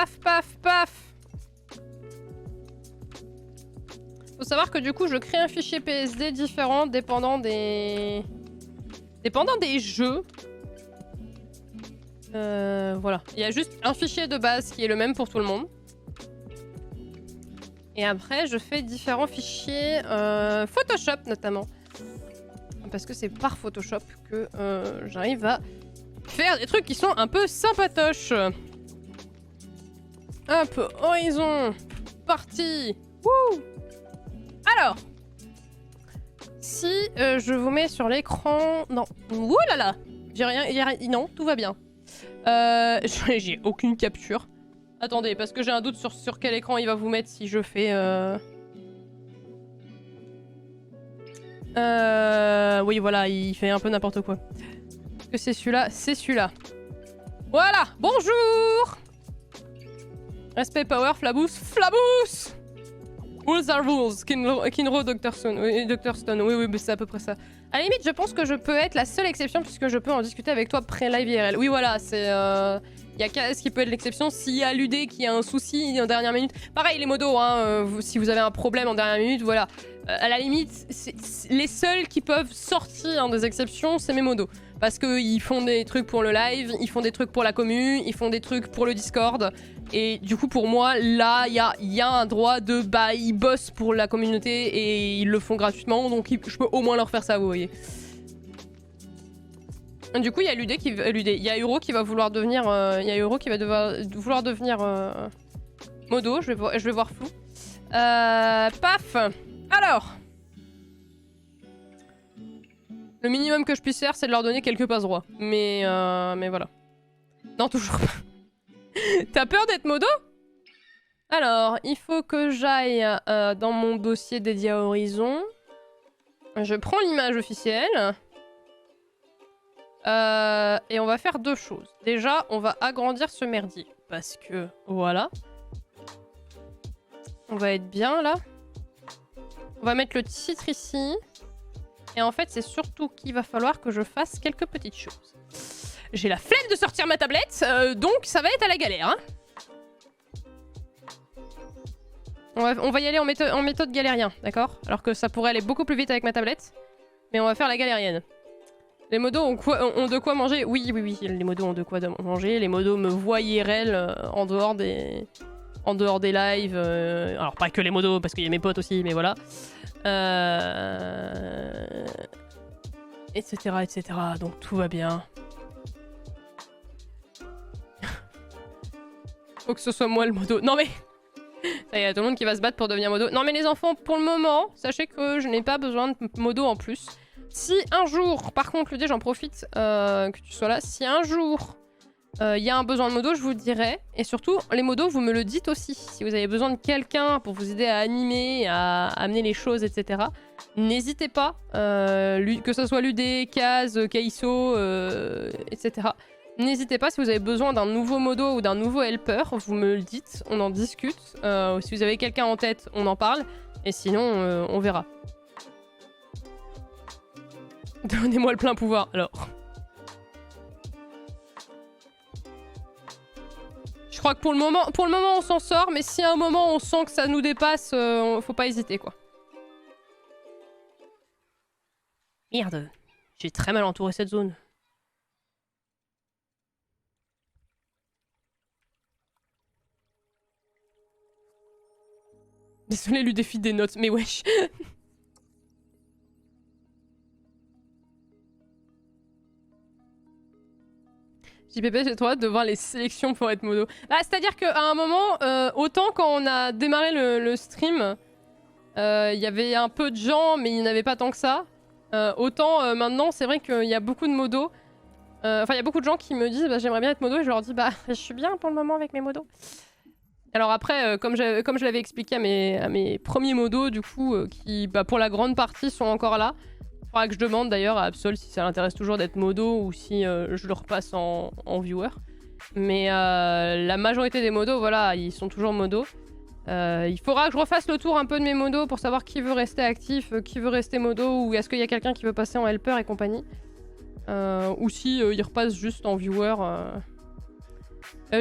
paf, paf, paf. Faut savoir que du coup, je crée un fichier PSD différent dépendant des jeux. Voilà. Il y a juste un fichier de base qui est le même pour tout le monde. Et après, je fais différents fichiers Photoshop notamment. Parce que c'est par Photoshop que j'arrive à faire des trucs qui sont un peu sympatoches. Hop, horizon. Parti. Wouh. Alors. Si je vous mets sur l'écran... Non. Ouh là là. J'ai rien... Non, tout va bien. J'ai aucune capture. Attendez, parce que j'ai un doute sur quel écran il va vous mettre si je fais... Oui, voilà, il fait un peu n'importe quoi. Est-ce que c'est celui-là? C'est celui-là. Voilà. Bonjour. Respect, power, Flabous. Flabous. Rules are rules. Kinro, Dr. Stone. Oui, Dr. Stone. Oui, oui, c'est à peu près ça. À la limite, je pense que je peux être la seule exception puisque je peux en discuter avec toi pré-live IRL. Oui, voilà, c'est... Il y a KS qui peut être l'exception. S'il y a l'UD qui a un souci en dernière minute... Pareil, les modos, hein, si vous avez un problème en dernière minute, voilà. À la limite, les seuls qui peuvent sortir des exceptions, c'est mes modos. Parce qu'ils font des trucs pour le live, ils font des trucs pour la commu, ils font des trucs pour le Discord. Et du coup, pour moi, là, il y a un droit de... Bah, ils bossent pour la communauté et ils le font gratuitement. Donc, je peux au moins leur faire ça, vous voyez. Du coup, il y a l'UD qui... il y a Euro qui va vouloir devenir... Il y a Euro qui va vouloir devenir... modo, je vais voir flou. Paf. Alors. Le minimum que je puisse faire, c'est de leur donner quelques passe droits. Mais voilà. Non, toujours pas. T'as peur d'être modo? Alors, il faut que j'aille dans mon dossier dédié à Horizon. Je prends l'image officielle. Et on va faire deux choses. Déjà, on va agrandir ce merdier. Parce que, voilà. On va être bien, là. On va mettre le titre ici. Et en fait, c'est surtout qu'il va falloir que je fasse quelques petites choses. J'ai la flemme de sortir ma tablette, donc ça va être à la galère. Hein. On va y aller en méthode galérien, d'accord? Alors que ça pourrait aller beaucoup plus vite avec ma tablette. Mais on va faire la galérienne. Les modos ont de quoi manger? Oui, oui, oui, les modos ont de quoi manger. Les modos me voient IRL en dehors des lives. Alors pas que les modos, parce qu'il y a mes potes aussi, mais voilà. Etc, etc. Donc tout va bien. Faut que ce soit moi le modo. Non mais... Ça y est, tout le monde qui va se battre pour devenir modo. Non mais les enfants, pour le moment, sachez que je n'ai pas besoin de modo en plus. Si un jour, par contre, Ludé, j'en profite que tu sois là. Si un jour, il y a un besoin de modo, je vous le dirai. Et surtout, les modos, vous me le dites aussi. Si vous avez besoin de quelqu'un pour vous aider à animer, à amener les choses, etc. N'hésitez pas. Que ce soit Ludé, Kaz, Kaiso, etc. N'hésitez pas, si vous avez besoin d'un nouveau modo ou d'un nouveau helper, vous me le dites, on en discute. Si vous avez quelqu'un en tête, on en parle. Et sinon, on verra. Donnez-moi le plein pouvoir, alors. Je crois que pour le moment on s'en sort, mais si à un moment on sent que ça nous dépasse, faut pas hésiter, quoi. Merde, j'ai très mal entouré cette zone. Désolé, lui défie des notes, mais wesh. JPP, j'ai trop hâte de voir les sélections pour être modo. Bah, c'est-à-dire qu'à un moment, autant quand on a démarré le stream, il y avait un peu de gens, mais il n'y en avait pas tant que ça. Autant maintenant, c'est vrai qu'il y a beaucoup de modos. Enfin, il y a beaucoup de gens qui me disent bah, j'aimerais bien être modo, et je leur dis bah je suis bien pour le moment avec mes modos. Alors après, comme je l'avais expliqué à mes premiers modos, du coup, qui bah, pour la grande partie sont encore là. Il faudra que je demande d'ailleurs à Absol si ça l'intéresse toujours d'être modo ou si je le repasse en viewer. Mais la majorité des modos, voilà, ils sont toujours modos. Il faudra que je refasse le tour un peu de mes modos pour savoir qui veut rester actif, qui veut rester modo, ou est-ce qu'il y a quelqu'un qui veut passer en helper et compagnie. Ou si il repasse juste en viewer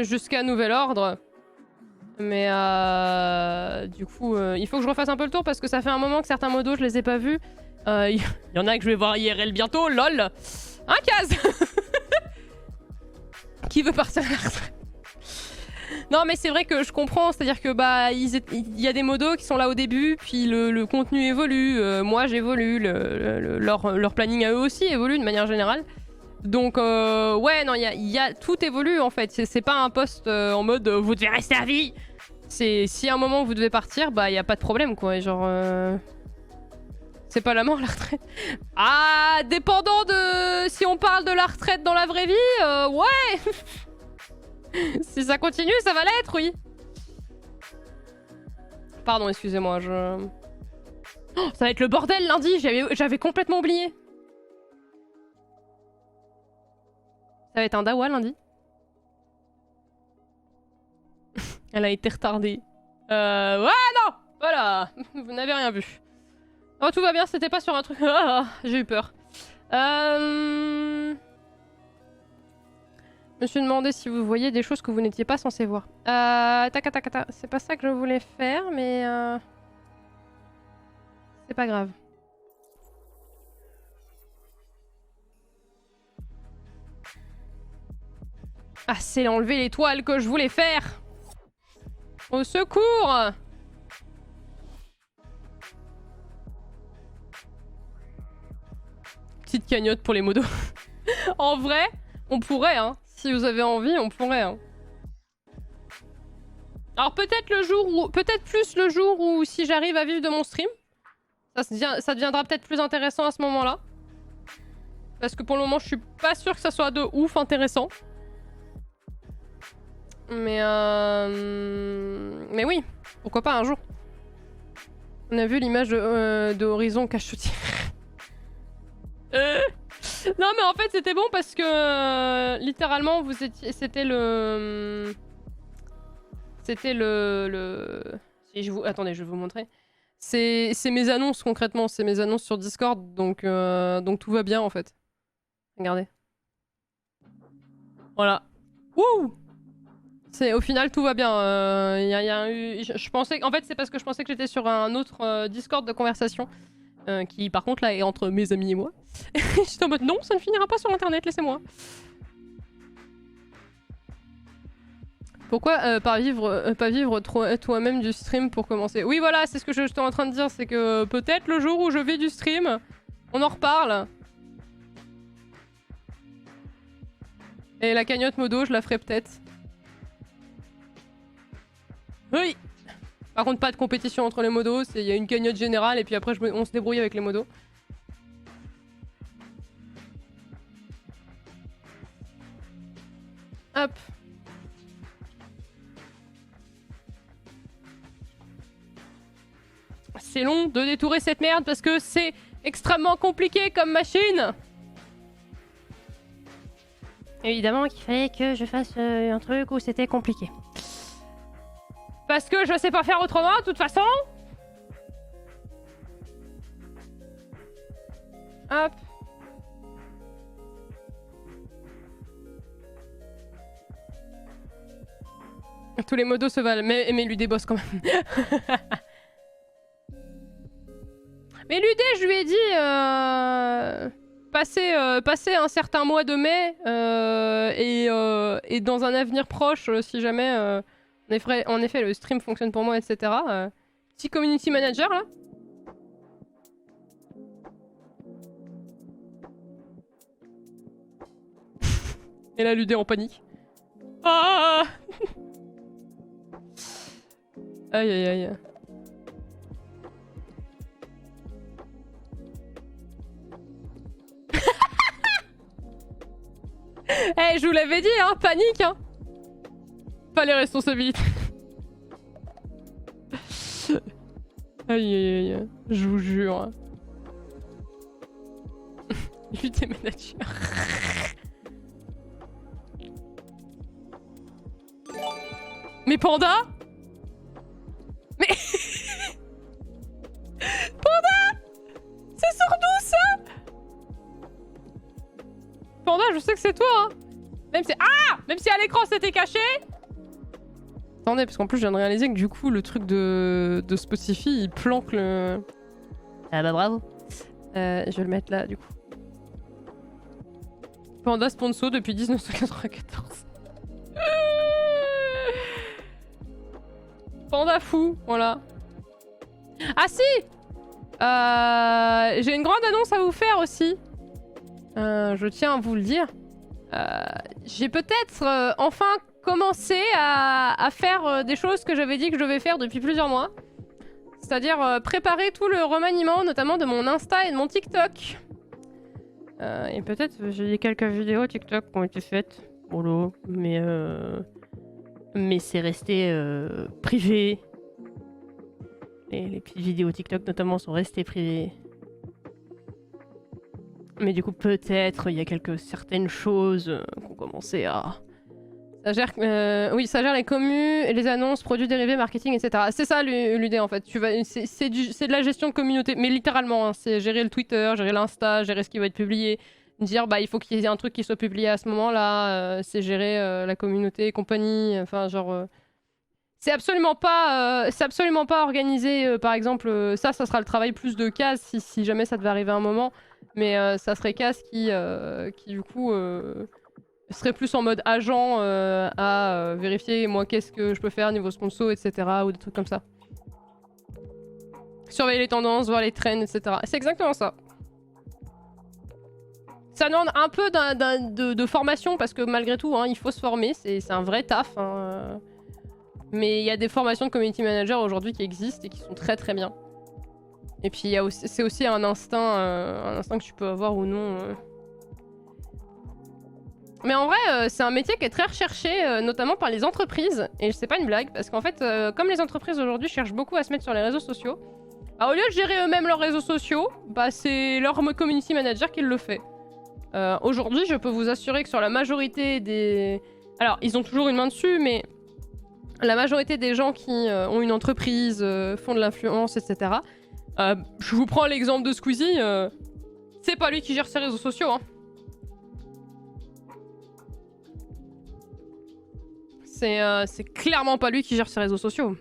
jusqu'à nouvel ordre. Mais du coup, il faut que je refasse un peu le tour parce que ça fait un moment que certains modos, je les ai pas vus. Il y en a que je vais voir IRL bientôt, lol. Un Kaz. Qui veut partir à la retraite? Non mais c'est vrai que je comprends, c'est-à-dire que bah il y a des modos qui sont là au début, puis le contenu évolue, moi j'évolue, leur planning à eux aussi évolue de manière générale. Donc ouais non, tout évolue en fait, c'est pas un poste en mode vous devez rester à vie. C'est si à un moment vous devez partir, bah y a pas de problème quoi, genre c'est pas la mort la retraite. Ah, dépendant de si on parle de la retraite dans la vraie vie, ouais. Si ça continue, ça va l'être, oui. Pardon, excusez-moi, Oh, ça va être le bordel lundi, j'avais complètement oublié. Ça va être un dawa lundi. Elle a été retardée. Ouais, non. Voilà, vous n'avez rien vu. Oh, tout va bien, c'était pas sur un truc... Ah, j'ai eu peur. Je me suis demandé si vous voyez des choses que vous n'étiez pas censé voir. Takata. C'est pas ça que je voulais faire, mais... c'est pas grave. Ah, c'est enlever l'étoile que je voulais faire. Au secours! Petite cagnotte pour les modos. En vrai, on pourrait, hein. Si vous avez envie, on pourrait, hein. Alors peut-être le jour où... Peut-être plus le jour où si j'arrive à vivre de mon stream. Ça deviendra peut-être plus intéressant à ce moment-là. Parce que pour le moment, je suis pas sûre que ça soit de ouf intéressant. Mais oui, pourquoi pas un jour. On a vu l'image de Horizon cache-tier. Non mais en fait c'était bon parce que littéralement vous étiez... C'était le... Si je vous... Attendez, je vais vous montrer. C'est mes annonces concrètement, c'est mes annonces sur Discord, donc tout va bien en fait. Regardez. Voilà. Wouh! Au final tout va bien. Je pensais... En fait c'est parce que je pensais que j'étais sur un autre Discord de conversation. Qui par contre là est entre mes amis et moi. J'étais en mode non, ça ne finira pas sur internet, laissez-moi. Pourquoi pas vivre toi-même du stream pour commencer? Oui voilà, c'est ce que j'étais en train de dire, c'est que peut-être le jour où je vais du stream, on en reparle. Et la cagnotte modo, je la ferai peut-être. Oui. Par contre, pas de compétition entre les modos, il y a une cagnotte générale et puis après on se débrouille avec les modos. Hop. C'est long de détourer cette merde parce que c'est extrêmement compliqué comme machine. Évidemment qu'il fallait que je fasse un truc où c'était compliqué. Parce que je sais pas faire autrement, de toute façon. Hop. Tous les modos se valent, mais lui débosse quand même. Mais Ludé, je lui ai dit... passer un certain mois de mai et dans un avenir proche, si jamais... en effet, le stream fonctionne pour moi, etc. Petit community manager, là. Et là, Ludé en panique. Ah. Aïe, aïe, aïe. Eh, je vous l'avais dit, hein, panique, hein. Pas les responsabilités. Aïe aïe aïe, je vous jure. Lutte manager. Mais Panda? Mais... Panda? C'est sur nous ça? Panda, je sais que c'est toi, hein. Même si... Ah! Même si à l'écran c'était caché. Attendez, parce qu'en plus, je viens de réaliser que du coup, le truc de Spotify, il planque le... Ah bah bravo. Je vais le mettre là, du coup. Panda sponsor depuis 1994. Panda fou, voilà. Ah si j'ai une grande annonce à vous faire aussi. Je tiens à vous le dire. J'ai peut-être enfin commencé à faire des choses que j'avais dit que je devais faire depuis plusieurs mois. C'est-à-dire préparer tout le remaniement, notamment de mon Insta et de mon TikTok. Et peut-être j'ai quelques vidéos TikTok qui ont été faites. Voilà. Mais c'est resté privé. Les petites vidéos TikTok notamment sont restées privées. Mais du coup, peut-être il y a certaines choses qui ont commencé à... Ça gère, oui, ça gère les commus, les annonces, produits dérivés, marketing, etc. C'est ça l'idée en fait. C'est de la gestion de communauté, mais littéralement, hein, c'est gérer le Twitter, gérer l'Insta, gérer ce qui va être publié. Dire bah il faut qu'il y ait un truc qui soit publié à ce moment-là, c'est gérer la communauté et compagnie, enfin genre... C'est absolument pas organisé, par exemple, ça sera le travail plus de Kaz si jamais ça devait arriver à un moment, mais ça serait Kaz qui du coup serait plus en mode agent à vérifier moi qu'est-ce que je peux faire niveau sponsor, etc. ou des trucs comme ça. Surveiller les tendances, voir les trends, etc. C'est exactement ça. Ça demande un peu de formation parce que malgré tout, hein, il faut se former, c'est un vrai taf. Hein. Mais il y a des formations de community manager aujourd'hui qui existent et qui sont très très bien. Et puis c'est aussi un instinct que tu peux avoir ou non. Mais en vrai, c'est un métier qui est très recherché, notamment par les entreprises. Et c'est pas une blague, parce qu'en fait, comme les entreprises aujourd'hui cherchent beaucoup à se mettre sur les réseaux sociaux, bah, au lieu de gérer eux-mêmes leurs réseaux sociaux, bah, c'est leur community manager qui le fait. Aujourd'hui, je peux vous assurer que sur la majorité des... Alors, ils ont toujours une main dessus, mais... La majorité des gens qui ont une entreprise, font de l'influence, etc. Je vous prends l'exemple de Squeezie. C'est pas lui qui gère ses réseaux sociaux. Hein. C'est clairement pas lui qui gère ses réseaux sociaux.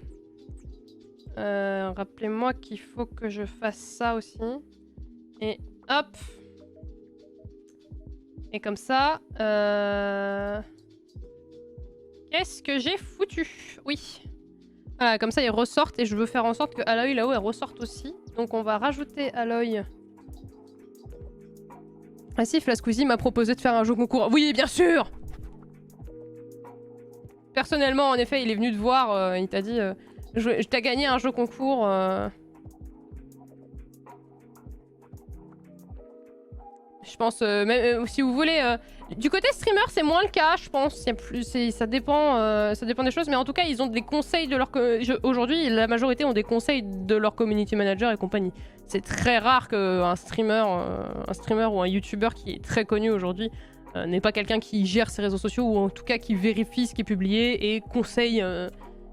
Rappelez-moi qu'il faut que je fasse ça aussi. Et hop. Et comme ça... Qu'est-ce que j'ai foutu? Oui. Voilà, comme ça ils ressortent et je veux faire en sorte que Aloy là-haut elle ressorte aussi. Donc on va rajouter Aloy. Ah si, Flasqueezy m'a proposé de faire un jeu concours. Oui, bien sûr. Personnellement, en effet, il est venu te voir, il t'a dit je t'ai gagné un jeu concours. Je pense, même si vous voulez... Du côté streamer, c'est moins le cas, je pense. Ça dépend des choses, mais en tout cas, ils ont des conseils de leur... Aujourd'hui, la majorité ont des conseils de leur community manager et compagnie. C'est très rare qu'un streamer ou un YouTuber qui est très connu aujourd'hui n'est pas quelqu'un qui gère ses réseaux sociaux ou en tout cas qui vérifie ce qui est publié et conseille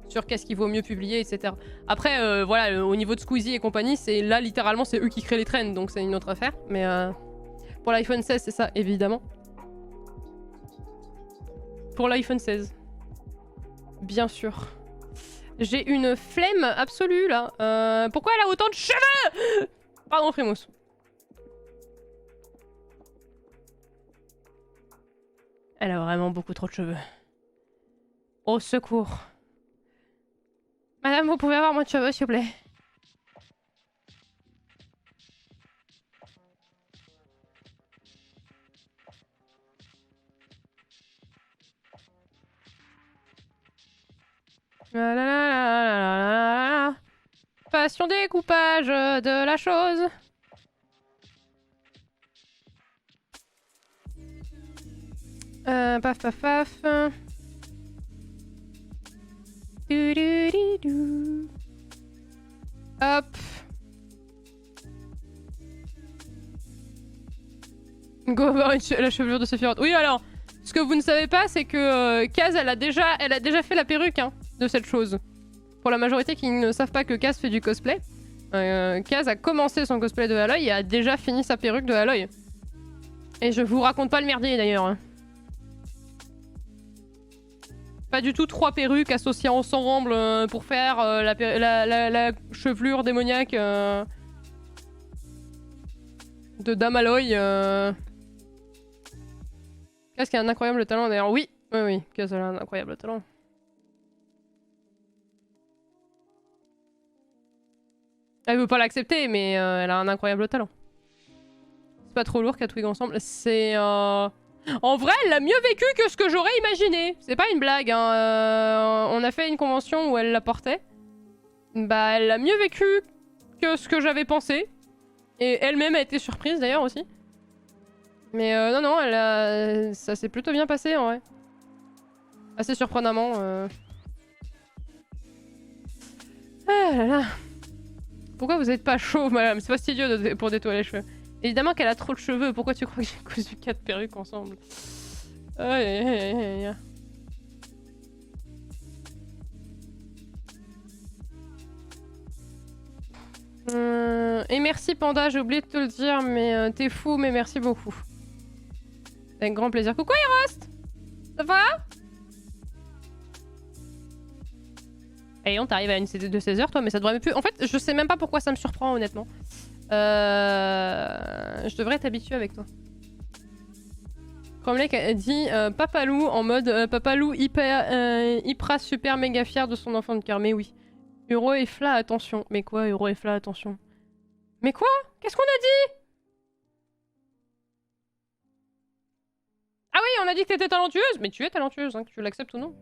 sur qu'est-ce qu'il vaut mieux publier, etc. Après, voilà, au niveau de Squeezie et compagnie, là, littéralement, c'est eux qui créent les trends, donc c'est une autre affaire. Mais pour l'iPhone 16, c'est ça, évidemment. Pour l'iPhone 16. Bien sûr. J'ai une flemme absolue, là. Pourquoi elle a autant de cheveux? Pardon, Frimousse. Elle a vraiment beaucoup trop de cheveux. Au secours. Madame, vous pouvez avoir moins de cheveux, s'il vous plaît? La la la la la la. Passion découpage de la chose. Paf paf paf. Du, du, du, du. Hop. Go voir la chevelure de Sephiroth. Oui, alors, ce que vous ne savez pas, c'est que Kaz, elle a déjà fait la perruque hein, de cette chose. Pour la majorité qui ne savent pas que Kaz fait du cosplay, Kaz a commencé son cosplay de Aloy et a déjà fini sa perruque de Aloy. Et je vous raconte pas le merdier d'ailleurs. Hein. Pas du tout 3 perruques associées ensemble pour faire la chevelure démoniaque de Dame Aloy. Qu'est-ce qu'il a un incroyable talent d'ailleurs? Oui, oui, qu'est-ce qu'elle a un incroyable talent. Elle veut pas l'accepter, mais elle a un incroyable talent. C'est pas trop lourd qu'à Twig ensemble. C'est... En vrai, elle l'a mieux vécu que ce que j'aurais imaginé. C'est pas une blague, hein. On a fait une convention où elle la portait. Bah, elle l'a mieux vécu que ce que j'avais pensé. Et elle-même a été surprise d'ailleurs aussi. Mais non, non, ça s'est plutôt bien passé en vrai. Assez surprenamment. Ah là là. Pourquoi vous êtes pas chauve, madame? C'est fastidieux pour détoiler les cheveux. Évidemment qu'elle a trop de cheveux. Pourquoi tu crois que j'ai cousu 4 perruques ensemble? Aïe, aïe, aïe, aïe. Et merci Panda, j'ai oublié de te le dire, mais t'es fou, mais merci beaucoup. Avec grand plaisir. Coucou Erost! Ça va? Et on t'arrive à une de 16h toi, mais ça devrait plus... En fait, je sais même pas pourquoi ça me surprend honnêtement. Je devrais t'habituer avec toi. Cromlech a dit Papalou en mode Papalou hyper super méga fier de son enfant de cœur. Mais oui. Euro et Fla, attention. Mais quoi, Euro et Fla, attention? Mais quoi? Qu'est-ce qu'on a dit? Ah oui, on a dit que t'étais talentueuse. Mais tu es talentueuse, hein, que tu l'acceptes ou non.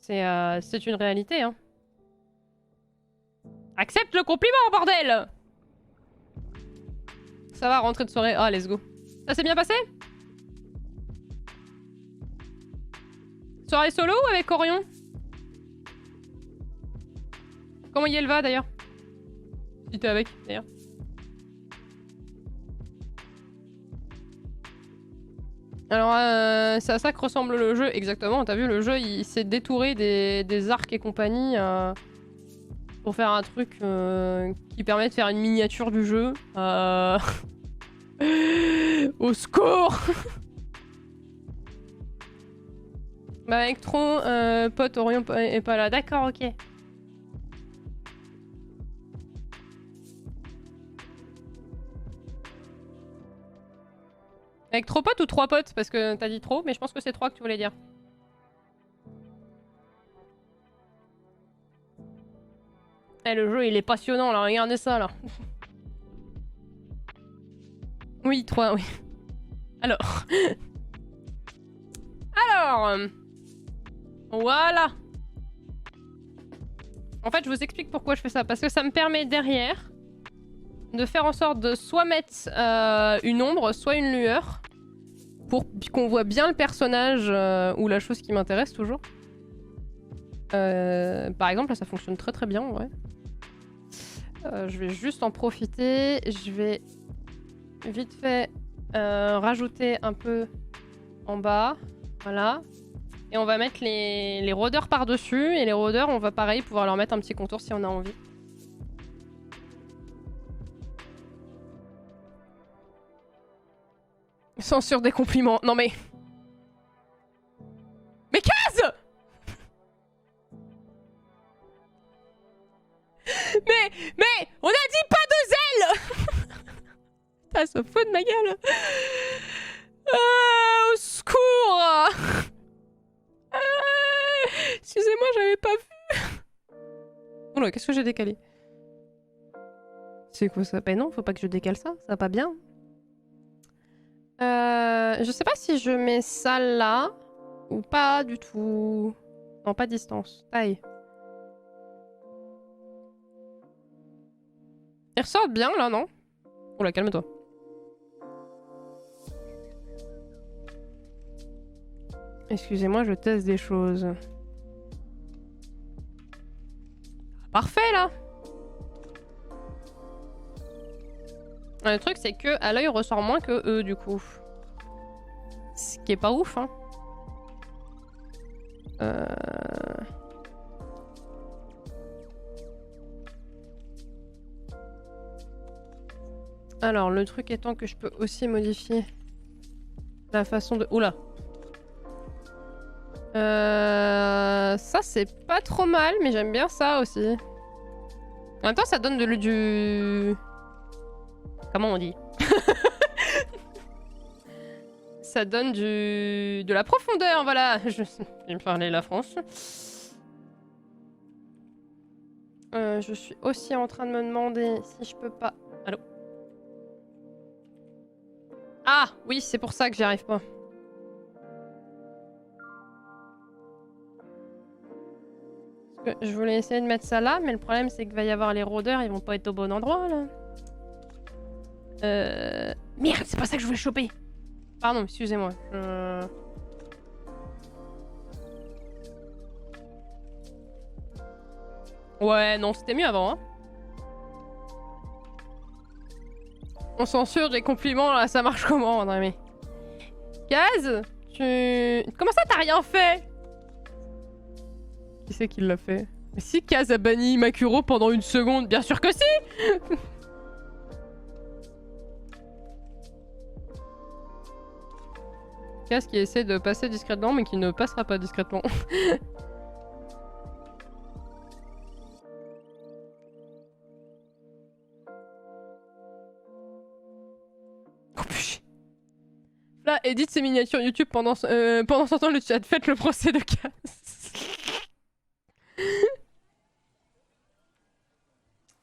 C'est une réalité, hein. Accepte le compliment, bordel! Ça va, rentrer de soirée. Ah, let's go. Ça s'est bien passé? Soirée solo ou avec Orion? Comment y elle va d'ailleurs? Si t'es avec, d'ailleurs. Alors, c'est à ça que ressemble le jeu, exactement. T'as vu, le jeu, il s'est détouré des arcs et compagnie pour faire un truc qui permet de faire une miniature du jeu. Au secours! Bah avec trop, pote Orion est pas là. D'accord, ok. Avec trop potes ou 3 potes? Parce que t'as dit trop, mais je pense que c'est 3 que tu voulais dire. Eh, le jeu il est passionnant là, regardez ça là. Oui, 3, oui. Alors. Voilà. En fait, je vous explique pourquoi je fais ça. Parce que ça me permet derrière de faire en sorte de soit mettre une ombre, soit une lueur. Pour qu'on voit bien le personnage ou la chose qui m'intéresse toujours. Par exemple, là ça fonctionne très très bien en vrai. Je vais juste en profiter. Je vais vite fait rajouter un peu en bas. Voilà. Et on va mettre les rôdeurs par-dessus. Et les rôdeurs, on va pareil pouvoir leur mettre un petit contour si on a envie. Censure des compliments. Non mais... Mais Kaz! Mais on a dit pas de zèle. Ça se fout de ma gueule. Au secours. Excusez-moi, j'avais pas vu. Oh là, qu'est-ce que j'ai décalé? C'est quoi ça? Ben non, faut pas que je décale ça, ça va pas bien. Je sais pas si je mets ça là ou pas du tout. Non, pas distance. Taille. Ils ressortent bien là, non? Oula, calme-toi. Excusez-moi, je teste des choses. Parfait là! Le truc c'est que à l'œil ressort moins que eux du coup. Ce qui est pas ouf hein. Alors le truc étant que je peux aussi modifier La façon de... Oula. Ça, c'est pas trop mal, mais j'aime bien ça aussi. En même temps, ça donne du... Comment on dit? Ça donne de la profondeur, voilà. Je vais me parler la France. Je suis aussi en train de me demander si je peux pas... Allô? Ah, oui, c'est pour ça que j'y arrive pas. Parce que je voulais essayer de mettre ça là, mais le problème c'est qu'il va y avoir les rôdeurs, ils vont pas être au bon endroit là. Merde, c'est pas ça que je voulais choper. Pardon, excusez-moi. Ouais, non, c'était mieux avant, hein. On censure les compliments, là, ça marche comment? Non mais... Kaz, comment ça t'as rien fait? Qui c'est qui l'a fait? Mais si Kaz a banni Makuro pendant une seconde, bien sûr que si. Kaz qui essaie de passer discrètement mais qui ne passera pas discrètement. Oh putain. Là, édite ses miniatures YouTube pendant son temps le chat. Faites le procès de Kaz.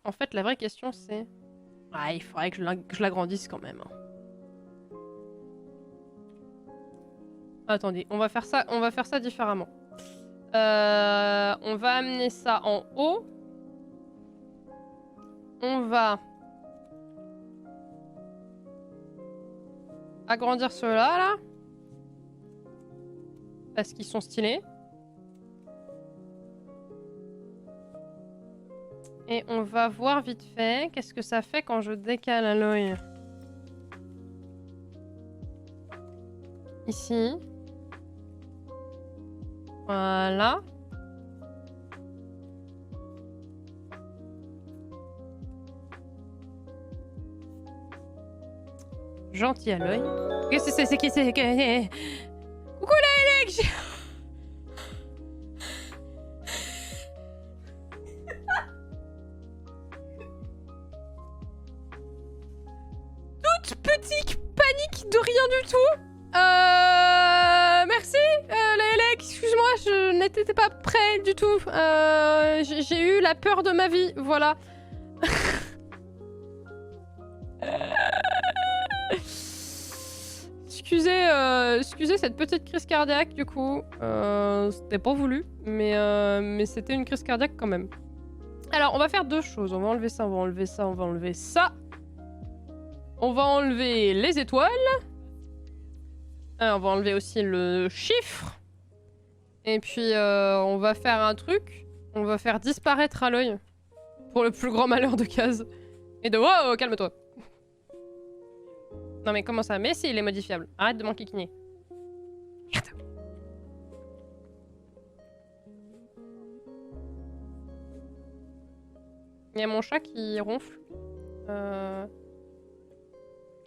En fait, la vraie question c'est... Ah, il faudrait que je l'agrandisse quand même. Attendez, on va faire ça différemment. On va amener ça en haut. On va agrandir ceux-là, là. Parce qu'ils sont stylés. Et on va voir vite fait qu'est-ce que ça fait quand je décale Aloy. Ici. Voilà. Gentil Aloy. Qu'est-ce que c'est qui c'est? Coucou la Alex. Toute petite panique de rien du tout. Merci, Laelec, excuse-moi, je n'étais pas prêt du tout. J'ai eu la peur de ma vie, voilà. Excusez cette petite crise cardiaque, du coup. C'était pas voulu, mais c'était une crise cardiaque quand même. Alors, on va faire deux choses. On va enlever ça, on va enlever ça, on va enlever ça. On va enlever les étoiles. On va enlever aussi le chiffre. Et puis, on va faire un truc. On va faire disparaître Aloy. Pour le plus grand malheur de Kaz. Et de... Wow, calme-toi. Non mais comment ça? Mais si, il est modifiable. Arrête de m'enquiquiner. Merde. Il y a mon chat qui ronfle.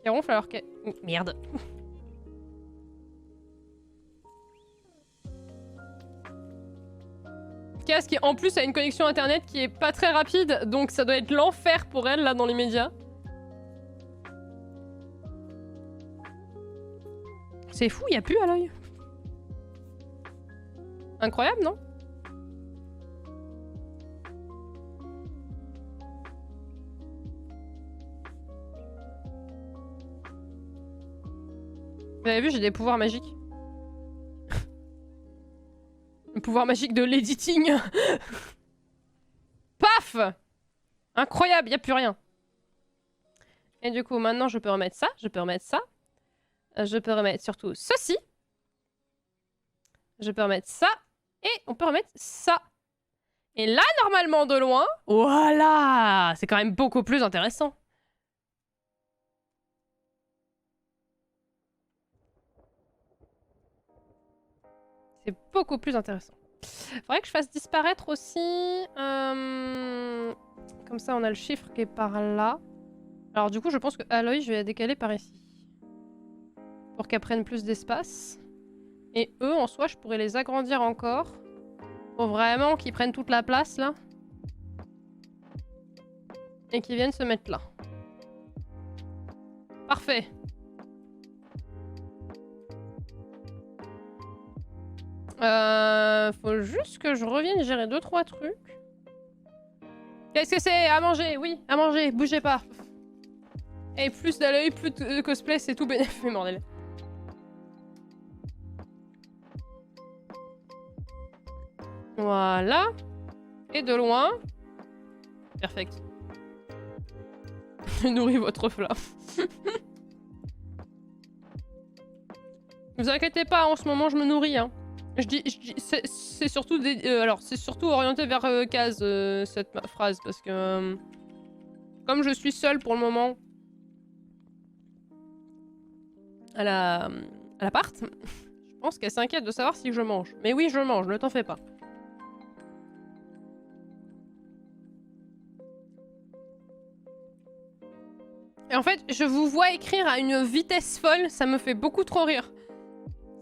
Qui ronfle alors que... Merde. Kaz qui en plus a une connexion internet qui est pas très rapide, donc ça doit être l'enfer pour elle là dans les médias. C'est fou, y a plus Aloy. Incroyable, non? Vous avez vu, j'ai des pouvoirs magiques. Le pouvoir magique de l'editing. Paf! Incroyable, y a plus rien. Et du coup, maintenant, je peux remettre ça, je peux remettre ça. Je peux remettre surtout ceci. Je peux remettre ça. Et on peut remettre ça. Et là, normalement, de loin... Voilà! C'est quand même beaucoup plus intéressant. C'est beaucoup plus intéressant. Faudrait que je fasse disparaître aussi... Comme ça, on a le chiffre qui est par là. Alors du coup, je pense que Aloy, je vais la décaler par ici. pour qu'elles prennent plus d'espace. Et eux, en soi, je pourrais les agrandir encore. Pour vraiment qu'ils prennent toute la place, là. Et qu'ils viennent se mettre là. Parfait. Faut juste que je revienne gérer 2-3 trucs. Qu'est-ce que c'est? À manger, oui, à manger, bougez pas. Et plus d'œil, plus de cosplay, c'est tout bénéfique, bordel. Voilà. Et de loin. Perfect. Nourris votre flamme. Vous inquiétez pas, en ce moment je me nourris. Hein. Je dis c'est surtout des, alors c'est surtout orienté vers Kaz cette phrase parce que comme je suis seule pour le moment à l'appart, je pense qu'elle s'inquiète de savoir si je mange. Mais oui, je mange, ne t'en fais pas. Et en fait, je vous vois écrire à une vitesse folle, ça me fait beaucoup trop rire.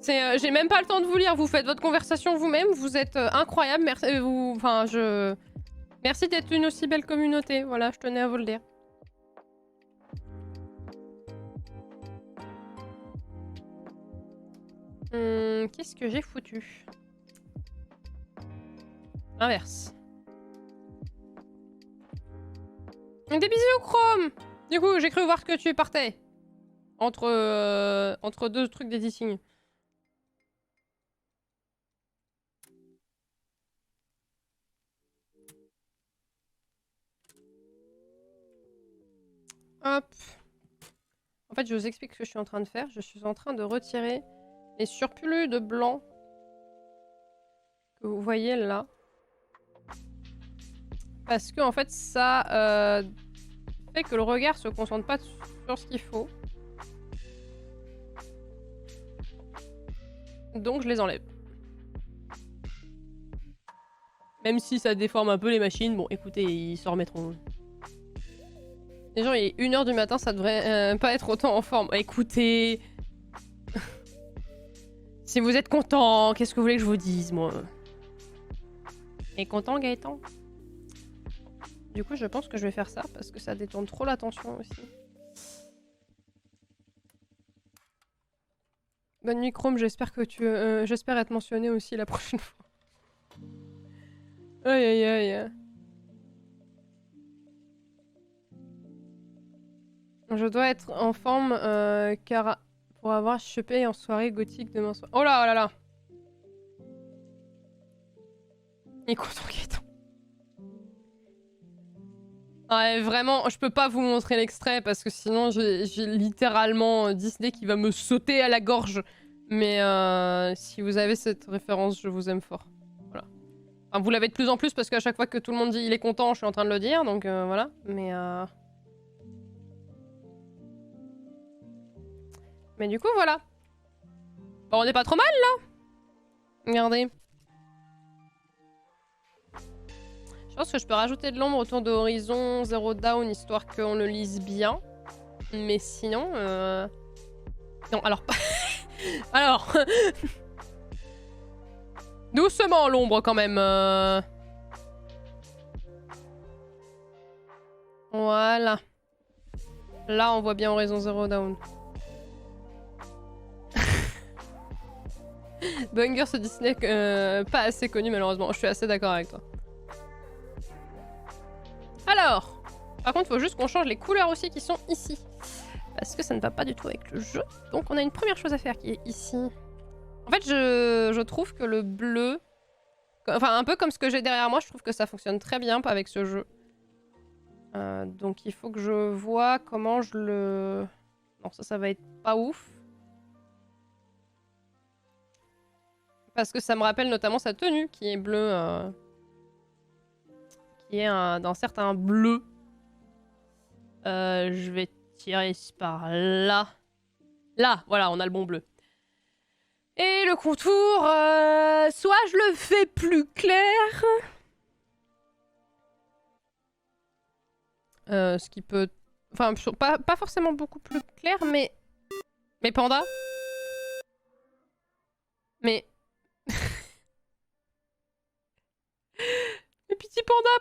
J'ai même pas le temps de vous lire, vous faites votre conversation vous-même, vous êtes incroyable, merci, merci d'être une aussi belle communauté, voilà, je tenais à vous le dire. Qu'est-ce que j'ai foutu? Inverse. Des bisous, Chrome! Du coup, j'ai cru voir que tu partais. Entre deux trucs d'editing. Hop. En fait, je vous explique ce que je suis en train de faire. Je suis en train de retirer les surplus de blanc que vous voyez là. Parce que en fait, ça fait que le regard se concentre pas sur ce qu'il faut. Donc je les enlève. Même si ça déforme un peu les machines, bon écoutez, ils se remettront. Les gens, il est 1h du matin, ça devrait pas être autant en forme. Écoutez... Si vous êtes content, qu'est-ce que vous voulez que je vous dise, moi? Et content, Gaëtan? Du coup, je pense que je vais faire ça, parce que ça détourne trop l'attention aussi. Bonne nuit, Chrome, j'espère que j'espère être mentionné aussi la prochaine fois. Aïe aïe aïe. Je dois être en forme car pour avoir chopé en soirée gothique demain soir. Oh là là. Il est content Gaëtan. Ouais, vraiment, je peux pas vous montrer l'extrait parce que sinon j'ai littéralement Disney qui va me sauter à la gorge. Mais si vous avez cette référence, je vous aime fort. Voilà. Enfin, vous l'avez de plus en plus parce qu'à chaque fois que tout le monde dit il est content, je suis en train de le dire, donc voilà. Mais du coup, voilà. Bon, on est pas trop mal, là. Regardez. Je pense que je peux rajouter de l'ombre autour de Horizon Zero Dawn, histoire qu'on le lise bien. Mais sinon... Non, alors... alors... Doucement, l'ombre, quand même. Voilà. Là, on voit bien Horizon Zero Dawn. Bunger, ce Disney pas assez connu malheureusement. Je suis assez d'accord avec toi. Alors, par contre, il faut juste qu'on change les couleurs aussi qui sont ici. Parce que ça ne va pas du tout avec le jeu. Donc on a une première chose à faire qui est ici. En fait, je trouve que le bleu... Enfin, un peu comme ce que j'ai derrière moi, je trouve que ça fonctionne très bien avec ce jeu. Donc il faut que je vois comment je le... Non, ça va être pas ouf. Parce que ça me rappelle notamment sa tenue qui est bleue. Qui est d'un certain bleu. Je vais tirer par là. Là, voilà, on a le bon bleu. Et le contour, soit je le fais plus clair. Ce qui peut... Enfin, pas forcément beaucoup plus clair, mais... Mais Panda,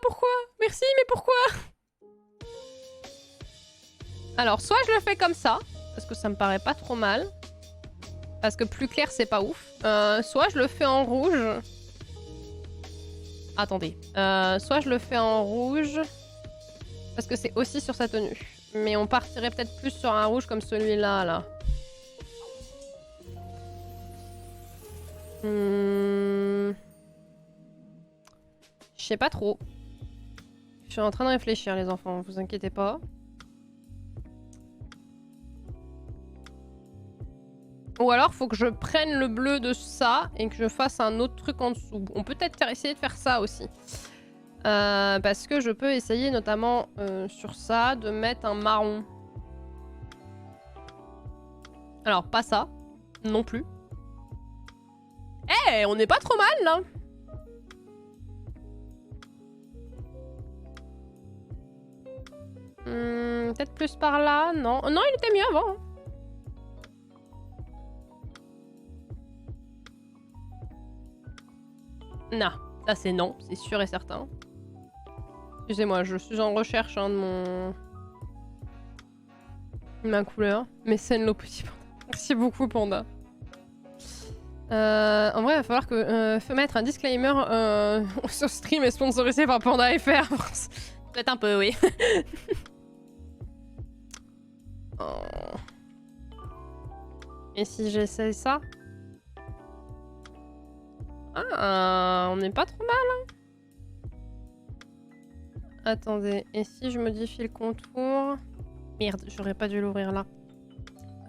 Pourquoi? Merci, mais pourquoi? Alors, soit je le fais comme ça, parce que ça me paraît pas trop mal. Parce que plus clair, c'est pas ouf. Soit je le fais en rouge. Attendez. Soit je le fais en rouge. Parce que c'est aussi sur sa tenue. Mais on partirait peut-être plus sur un rouge comme celui-là, là. Je sais pas trop. Je suis en train de réfléchir, les enfants. Vous inquiétez pas. Ou alors, faut que je prenne le bleu de ça et que je fasse un autre truc en dessous. On peut peut-être essayer de faire ça aussi. Parce que je peux essayer notamment sur ça de mettre un marron. Alors, pas ça. Non plus. Eh, on n'est pas trop mal, là. Peut-être plus par là. Non, non, il était mieux avant. Non, ça c'est non, c'est sûr et certain. Excusez-moi, je suis en recherche hein, de ma couleur. Mécène le petit panda. Merci beaucoup, panda. En vrai, il va falloir que mettre un disclaimer sur stream est sponsorisé par Panda FR. Peut-être un peu, oui. Oh. Et si j'essaye ça? Ah, on n'est pas trop mal. Hein. Attendez, et si je modifie le contour? Merde, j'aurais pas dû l'ouvrir là.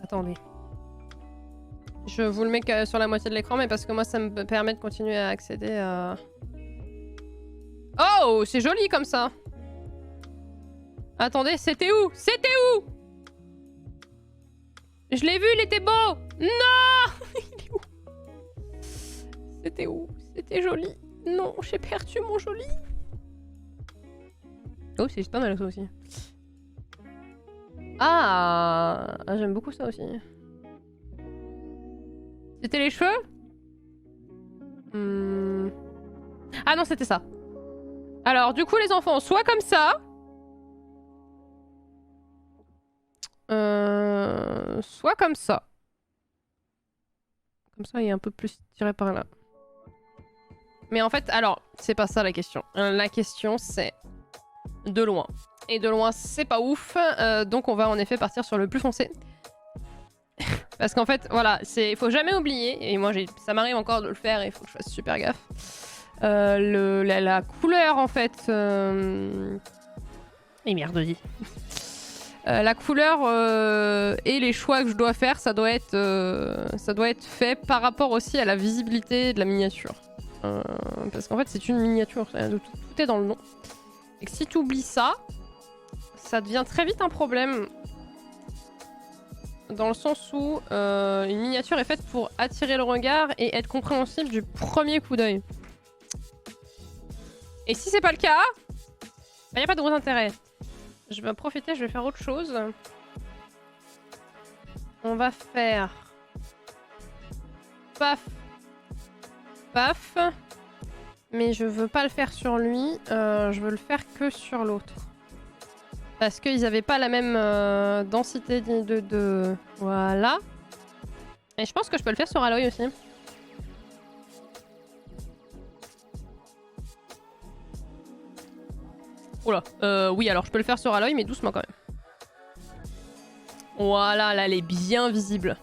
Attendez. Je vous le mets que sur la moitié de l'écran, mais parce que moi, ça me permet de continuer à accéder à... Oh, c'est joli comme ça. Attendez, c'était où? C'était où? Je l'ai vu, il était beau. Non. Il est où? C'était où? C'était joli. Non, j'ai perdu mon joli. Oh, c'est pas mal ça aussi. Ah, j'aime beaucoup ça aussi. C'était les cheveux? Ah non, c'était ça. Alors, du coup, les enfants, soit comme ça. Soit comme ça. Comme ça, il est un peu plus tiré par là. Mais en fait, alors, c'est pas ça la question. La question, c'est de loin. Et de loin, c'est pas ouf. Donc, on va en effet partir sur le plus foncé. Parce qu'en fait, voilà, faut jamais oublier. Et moi, ça m'arrive encore de le faire et il faut que je fasse super gaffe. La couleur, en fait... Et merde, dis. La couleur et les choix que je dois faire, ça doit être fait par rapport aussi à la visibilité de la miniature. Parce qu'en fait, c'est une miniature, tout est dans le nom. Et que si tu oublies ça, ça devient très vite un problème. Dans le sens où une miniature est faite pour attirer le regard et être compréhensible du premier coup d'œil. Et si c'est pas le cas, il n'y a pas de gros intérêt. Je vais en profiter, je vais faire autre chose. On va faire... Paf. Paf. Mais je veux pas le faire sur lui, je veux le faire que sur l'autre. Parce qu'ils avaient pas la même densité de... Voilà. Et je pense que je peux le faire sur Aloy aussi. Oula, oui, alors je peux le faire sur Aloy, mais doucement quand même. Voilà, là, elle est bien visible.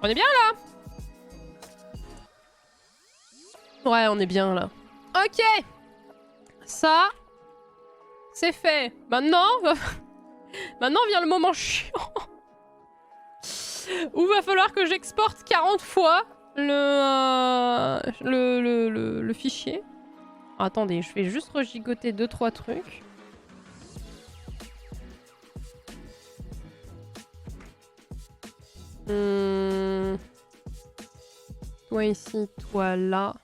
On est bien là? Ouais, on est bien là. Ok. Ça, c'est fait. Maintenant, maintenant vient le moment chiant. Où va falloir que j'exporte 40 fois le fichier. Attendez, je vais juste regigoter 2-3 trucs. Toi ici, toi là.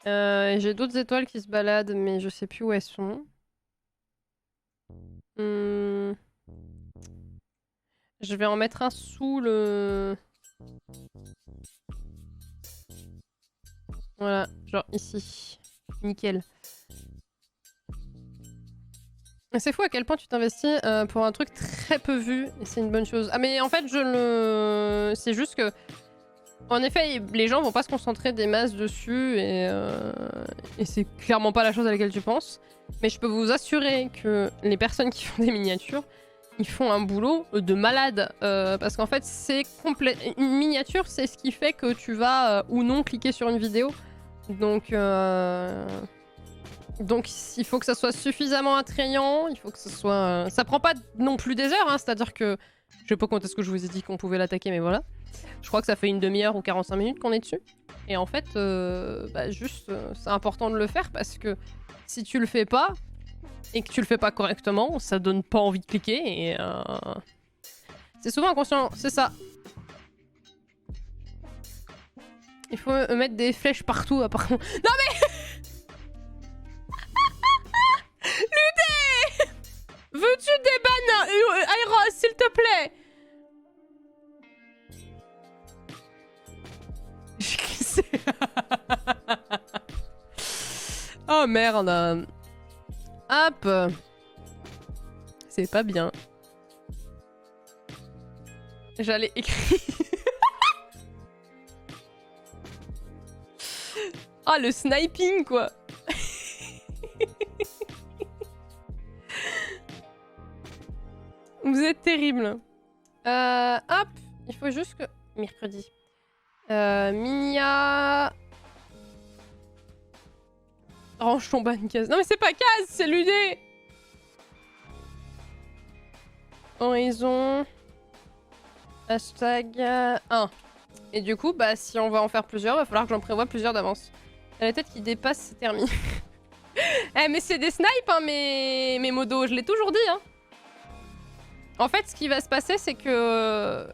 J'ai d'autres étoiles qui se baladent, mais je sais plus où elles sont. Je vais en mettre un sous le... Voilà, genre ici. Nickel. C'est fou à quel point tu t'investis pour un truc très peu vu, et c'est une bonne chose. Ah mais en fait, c'est juste que... En effet, les gens vont pas se concentrer des masses dessus, et c'est clairement pas la chose à laquelle tu penses. Mais je peux vous assurer que les personnes qui font des miniatures, ils font un boulot de malade. Parce qu'en fait, une miniature, c'est ce qui fait que tu vas ou non cliquer sur une vidéo. Donc il faut que ça soit suffisamment attrayant, il faut que ça soit... Ça prend pas non plus des heures, hein, c'est-à-dire que... Je sais pas quand est-ce que je vous ai dit qu'on pouvait l'attaquer, mais voilà. Je crois que ça fait une demi-heure ou 45 minutes qu'on est dessus. Et en fait, c'est important de le faire parce que si tu le fais pas, et que tu le fais pas correctement, ça donne pas envie de cliquer, et... C'est souvent inconscient, c'est ça. Il faut mettre des flèches partout, apparemment. Non mais... Ludé! Veux-tu des bananes, Aeros, s'il te plaît? J'ai glissé. Oh merde. Hop. C'est pas bien. J'allais écrire... Ah, le sniping, quoi. Vous êtes terrible. Hop, il faut juste que... Mercredi. Minia... Range ton ban, case. Non mais c'est pas case, c'est l'UD. Horizon... Hashtag 1. Et du coup, bah si on va en faire plusieurs, va falloir que j'en prévoie plusieurs d'avance. La tête qui dépasse, c'est terminé. Eh mais c'est des snipes, hein, mes modos, je l'ai toujours dit, hein. En fait, ce qui va se passer, c'est que...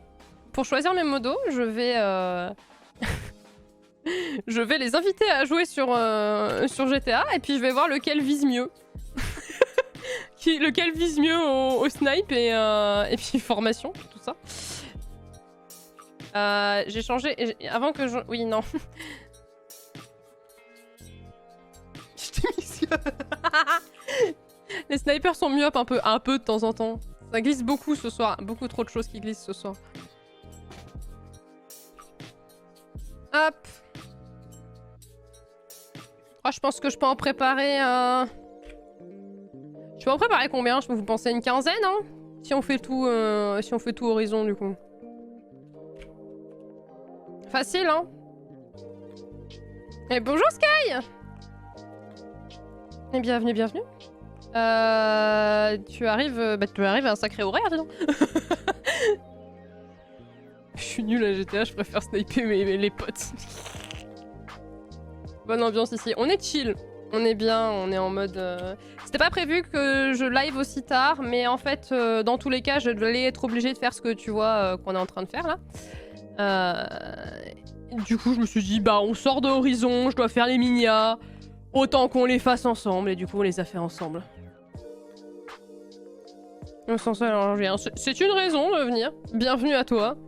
Pour choisir mes modos, je vais... je vais les inviter à jouer sur GTA, et puis je vais voir lequel vise mieux. Lequel vise mieux au snipe, et puis formation, tout ça. J'ai changé... Avant que je... Oui, non. Je t'ai mis Les snipers sont mieux un peu de temps en temps. Ça glisse beaucoup ce soir. Beaucoup trop de choses qui glissent ce soir. Hop. Oh, je pense que je peux en préparer un... Je peux en préparer combien? Vous pensez une quinzaine, hein? Si on fait tout Horizon, du coup. Facile, hein? Et bonjour, Sky! Et bienvenue, bienvenue. Tu arrives à un sacré horaire, dis donc. Je suis nulle à GTA, je préfère sniper les potes. Bonne ambiance ici. On est chill. On est bien, on est en mode... C'était pas prévu que je live aussi tard, mais en fait, dans tous les cas, je vais être obligée de faire ce que tu vois qu'on est en train de faire, là. Du coup, je me suis dit, bah, on sort de Horizon, je dois faire les minias. Autant qu'on les fasse ensemble, et du coup, on les a fait ensemble. On s'en sort arrangé. C'est une raison de venir. Bienvenue à toi.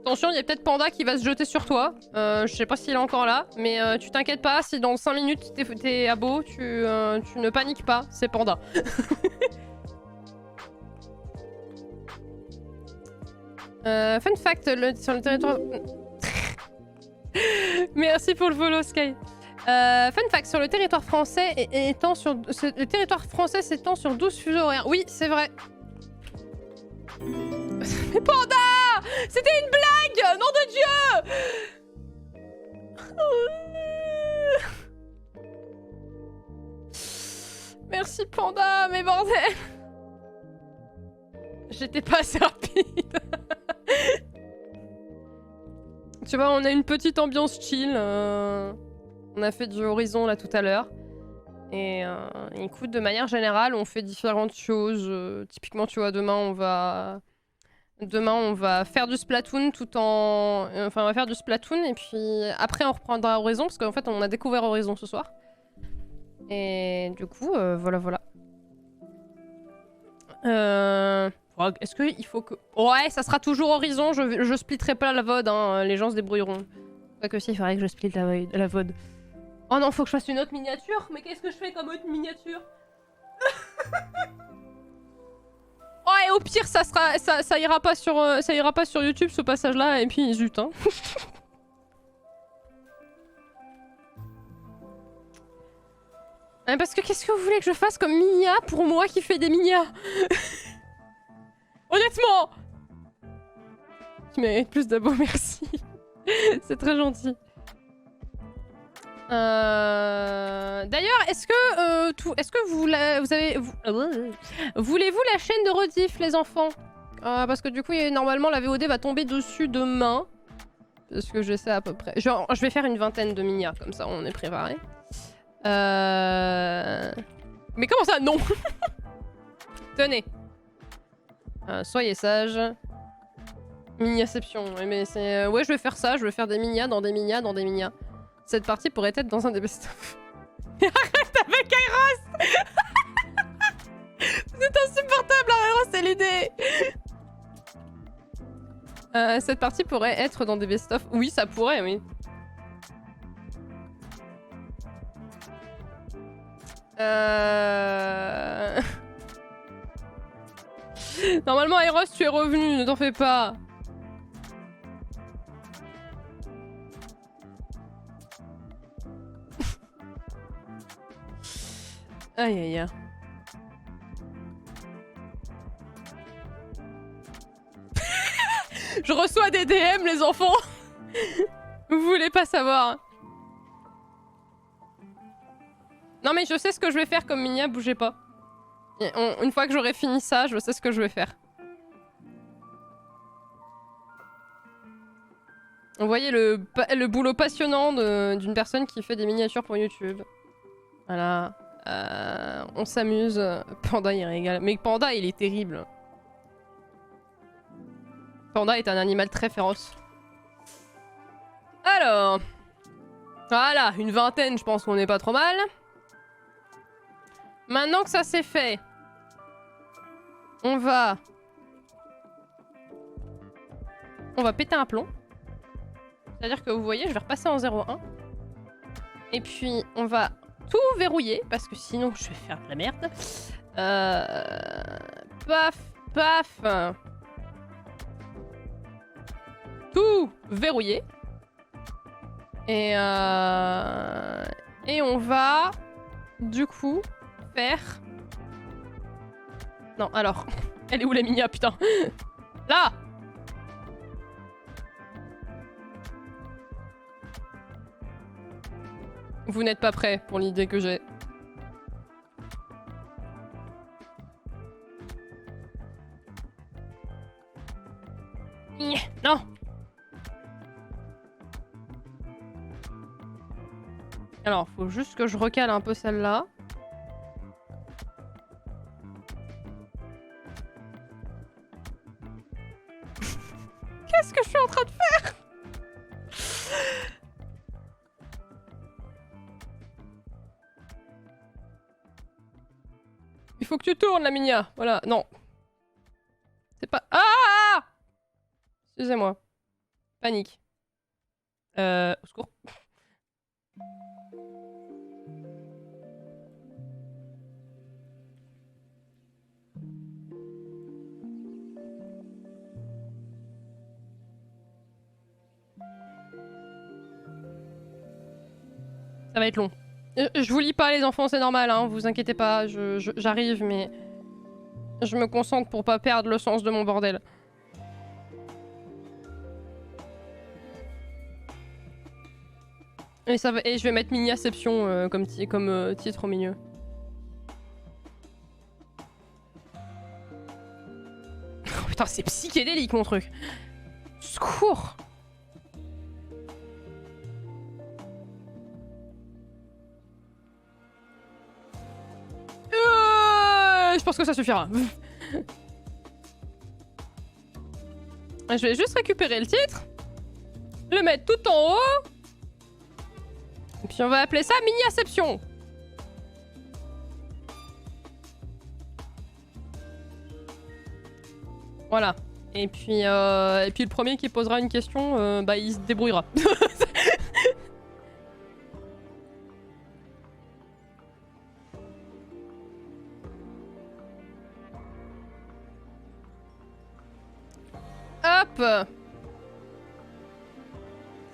Attention, il y a peut-être Panda qui va se jeter sur toi. Je sais pas s'il est encore là, mais tu t'inquiètes pas, si dans 5 minutes t'es à beau, tu ne paniques pas, c'est Panda. Fun fact, sur le territoire... Merci pour le follow, Sky. Fun fact, sur le territoire français le territoire français s'étend sur 12 fuseaux horaires. Oui, c'est vrai. Mais Panda! C'était une blague! Nom de Dieu! Merci Panda, mais bordel! J'étais pas assez rapide. Tu vois, on a une petite ambiance chill. On a fait du Horizon là tout à l'heure. Et écoute, de manière générale, on fait différentes choses. Typiquement, tu vois, demain, on va faire du Splatoon Enfin, on va faire du Splatoon et puis après, on reprendra Horizon parce qu'en fait, on a découvert Horizon ce soir. Et du coup, voilà. Est-ce qu'il faut que... Ouais, ça sera toujours Horizon, je splitterai pas la VOD, hein, les gens se débrouilleront. Pas que si, il faudrait que je split la VOD. Oh non, faut que je fasse une autre miniature. Mais qu'est-ce que je fais comme autre miniature? Oh, et au pire, ça ira pas sur YouTube ce passage-là, et puis zut, hein. Parce que qu'est-ce que vous voulez que je fasse comme minia pour moi qui fais des minias? Honnêtement! Tu mérites plus d'abos, merci. C'est très gentil. D'ailleurs, est-ce que voulez-vous la chaîne de rediff, les enfants? Parce que du coup, normalement, la VOD va tomber dessus demain. Parce que je sais à peu près. Genre, je vais faire une vingtaine de minias, comme ça, on est préparé. Mais comment ça, non? Tenez. Soyez sages. Miniaception. Mais c'est... Ouais, je vais faire ça. Je vais faire des minias dans des minias dans des minias. Cette partie pourrait être dans un des best-of. Arrête avec Airos. C'est insupportable, Airos, c'est l'idée. Cette partie pourrait être dans des best-of. Oui, ça pourrait, oui. Normalement, Airos, tu es revenu, ne t'en fais pas. Aïe aïe aïe. Je reçois des DM, les enfants. Vous voulez pas savoir. Non mais je sais ce que je vais faire comme minia, bougez pas. Une fois que j'aurai fini ça, je sais ce que je vais faire. Vous voyez le boulot passionnant d'une personne qui fait des miniatures pour YouTube. Voilà. On s'amuse. Panda il régale. Mais Panda il est terrible. Panda est un animal très féroce. Alors. Voilà, une vingtaine, je pense qu'on est pas trop mal. Maintenant que ça c'est fait, on va péter un plomb. C'est-à-dire que vous voyez, je vais repasser en 0,1. Et puis on va tout verrouiller, parce que sinon je vais faire de la merde. Paf, paf. Tout verrouiller. Et on va, du coup, faire... Non, alors... Elle est où la minia, putain? Là! Vous n'êtes pas prêts pour l'idée que j'ai. Non! Alors, faut juste que je recale un peu celle-là. Qu'est-ce que je suis en train de faire? Il faut que tu tournes, la minia. Voilà, non. C'est pas... Ah! Excusez-moi. Panique. Au secours. Ça va être long. Je vous lis pas les enfants, c'est normal, hein, vous inquiétez pas, j'arrive, mais... Je me concentre pour pas perdre le sens de mon bordel. Et, ça va, et je vais mettre Miniaception comme titre au milieu. Oh putain, c'est psychédélique mon truc. Secours! Je pense que ça suffira. Je vais juste récupérer le titre. Le mettre tout en haut. Et puis on va appeler ça Miniaception. Voilà. Et puis le premier qui posera une question, bah il se débrouillera. Hop.